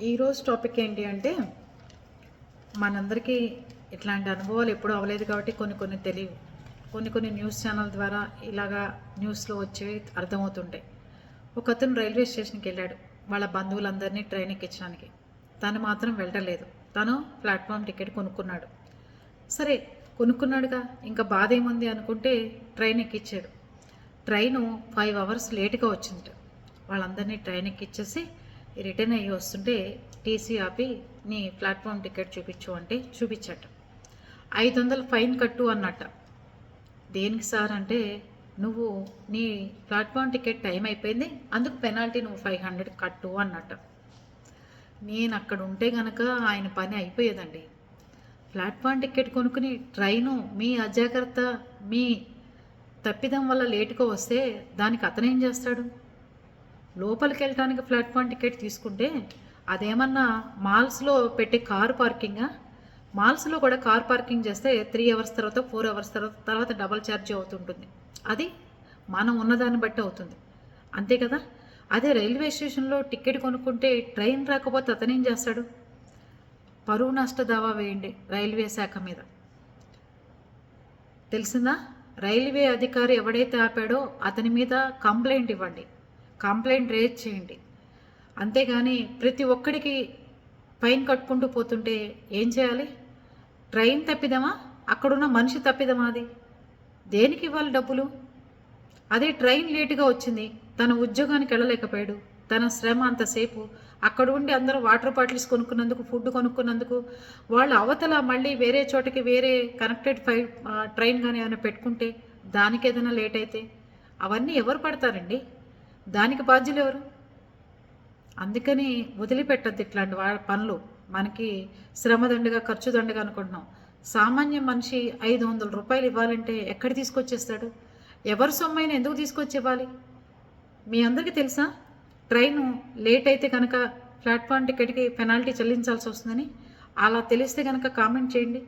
ఈరోజు టాపిక్ ఏంటి అంటే మనందరికీ ఇట్లాంటి అనుభవాలు ఎప్పుడూ అవ్వలేదు కాబట్టి కొన్ని తెలియవు. కొన్ని న్యూస్ ఛానల్ ద్వారా ఇలాగా న్యూస్లో వచ్చేవి అర్థమవుతుంటాయి. ఒక అతను రైల్వే స్టేషన్కి వెళ్ళాడు వాళ్ళ బంధువులందరినీ ట్రైన్ ఎక్కించడానికి. తను మాత్రం వెళ్ళలేదు. తను ప్లాట్ఫామ్ టికెట్ కొనుక్కున్నాడు. సరే కొనుక్కున్నాడుగా, ఇంకా బాధ ఏముంది అనుకుంటే ట్రైన్ ఎక్కించాడు. ట్రైను 5 అవర్స్ లేట్గా వచ్చింది. వాళ్ళందరినీ ట్రైన్ ఎక్కిచ్చేసి రిటర్న్ అయ్యి వస్తుంటే టీసీ ఆపి నీ ప్లాట్ఫామ్ టికెట్ చూపించు అంటే చూపించట. 500 ఫైన్ కట్టు అన్నట్ట. దేనికి సార్ అంటే, నువ్వు నీ ప్లాట్ఫామ్ టికెట్ టైం అయిపోయింది, అందుకు పెనాల్టీ నువ్వు 500 కట్టు అన్నట్ట. నేను అక్కడ ఉంటే కనుక ఆయన పని అయిపోయేదండి. ప్లాట్ఫామ్ టికెట్ కొనుక్కుని ట్రైను మీ అజాగ్రత్త, మీ తప్పిదం వల్ల లేటుగా వస్తే దానికి అతనేం చేస్తాడు? లోపలికి వెళ్ళటానికి ప్లాట్ఫామ్ టికెట్ తీసుకుంటే అదేమన్నా మాల్స్లో పెట్టే కారు పార్కింగా? మాల్స్లో కూడా కార్ పార్కింగ్ చేస్తే 3 అవర్స్ తర్వాత 4 అవర్స్ తర్వాత డబల్ ఛార్జ్ అవుతుంటుంది. అది మనం ఉన్నదాన్ని బట్టి అవుతుంది, అంతే కదా. అదే రైల్వే స్టేషన్లో టికెట్ కొనుక్కుంటే ట్రైన్ రాకపోతే అతనేం చేస్తాడు? పరువు నష్ట దావా వేయండి రైల్వే శాఖ మీద. తెలిసిందా? రైల్వే అధికారి ఎవడైతే ఆపాడో అతని మీద కంప్లైంట్ ఇవ్వండి, కంప్లైంట్ రేజ్ చేయండి. అంతేగాని ప్రతి ఒక్కడికి ఫైన్ కట్టుకుంటూ పోతుంటే ఏం చేయాలి? ట్రైన్ తప్పిదమా, అక్కడున్న మనిషి తప్పిదమా? అది దేనికి ఇవ్వాలి డబ్బులు? అదే ట్రైన్ లేటుగా వచ్చింది, తన ఉద్యోగానికి వెళ్ళలేకపోయాడు, తన శ్రమ అంతసేపు అక్కడ ఉండి అందరూ వాటర్ బాటిల్స్ కొనుక్కున్నందుకు, ఫుడ్ కొనుక్కున్నందుకు, వాళ్ళు అవతల మళ్ళీ వేరే చోటకి వేరే కనెక్టెడ్ ట్రైన్ కానీ ఏమైనా పెట్టుకుంటే దానికి ఏదైనా లేట్ అయితే అవన్నీ ఎవరు పడతారండి? దానికి బాధ్యులు ఎవరు? అందుకని వదిలిపెట్టద్దు ఇట్లాంటి పనులు. మనకి శ్రమ దండగా, ఖర్చు దండగా అనుకుంటున్నాం. సామాన్య మనిషి 500 రూపాయలు ఇవ్వాలంటే ఎక్కడ తీసుకొచ్చేస్తాడు? ఎవరి సొమ్మైనా ఎందుకు తీసుకొచ్చి ఇవ్వాలి? మీ అందరికీ తెలుసా ట్రైను లేట్ అయితే కనుక ప్లాట్ఫామ్ టికెట్కి పెనాల్టీ చెల్లించాల్సి వస్తుందని? అలా తెలిస్తే కనుక కామెంట్ చేయండి.